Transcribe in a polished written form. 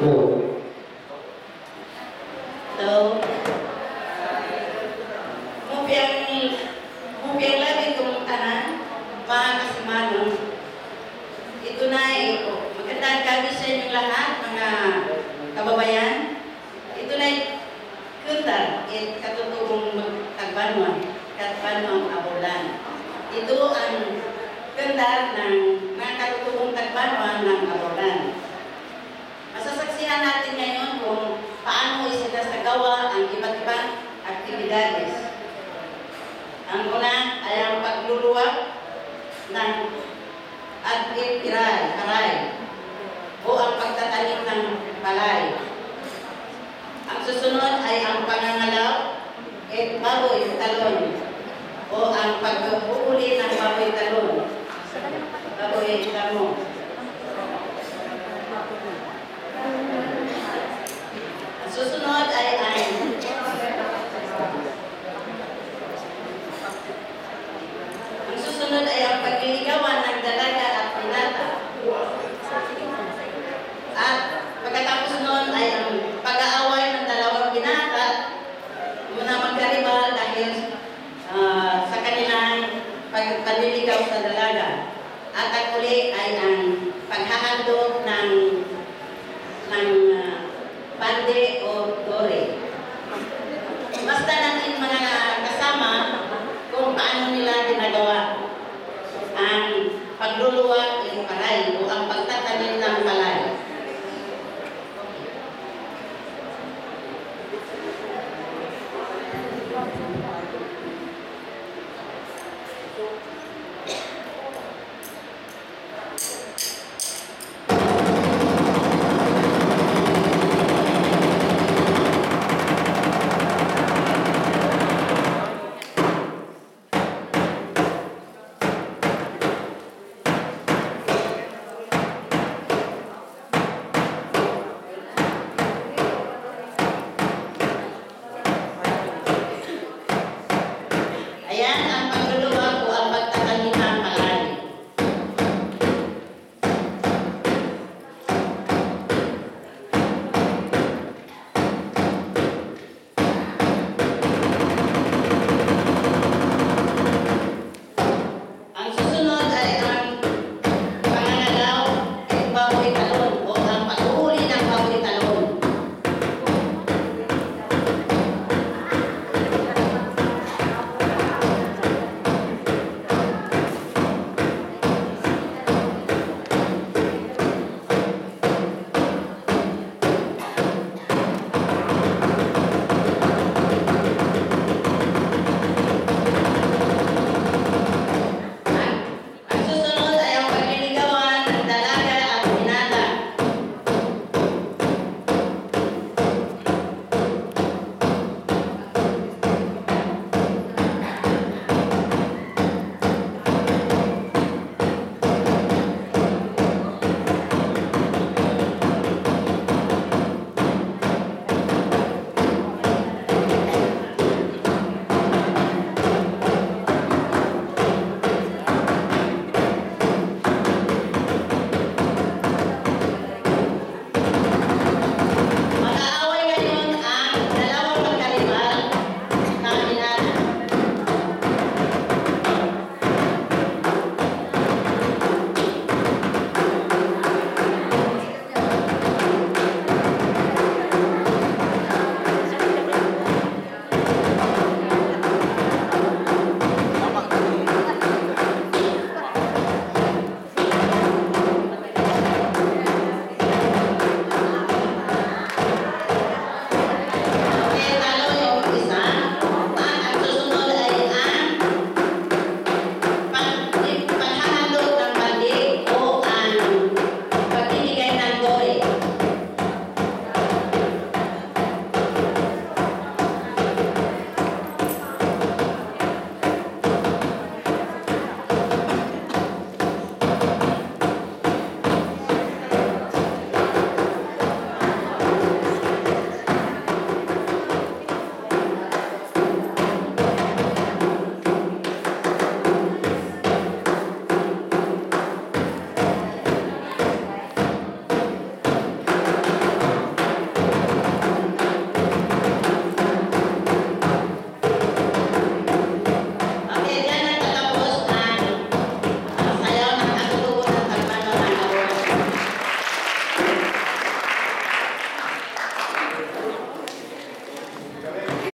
Oo, yan. So, mupiyang labi kong tanan, mga kasimano. Ito na magandang gabi sa inyong lahat, mga kababayan. Ito na kuntar, katutubong Katbanwang Abulan. Ito ang kuntar ng mga katutubong Katbanwang ng Abulan. Masasaksihan natin ngayon kung paano isinasagawa ang iba't ibang aktibidades. Ang una ay ang pagluluwag ng haray o ang pagtatanim ng palay. Ang susunod ay ang pangangalaw at baboy talon o ang paghuhuli ng baboy talon. Baboy talon. Ang susunod ay ang pagliligawan ng dalaga at binata. At pagkatapos noon ay ang pag-aaway ng dalawang binata muna magkaribal dahil sa kanilang pagliligaw sa dalaga. At ang uli ay ang paghahandog ng bande o dore. Basta natin mga kasama kung paano nila ginagawa ang pagluluwag ng palay o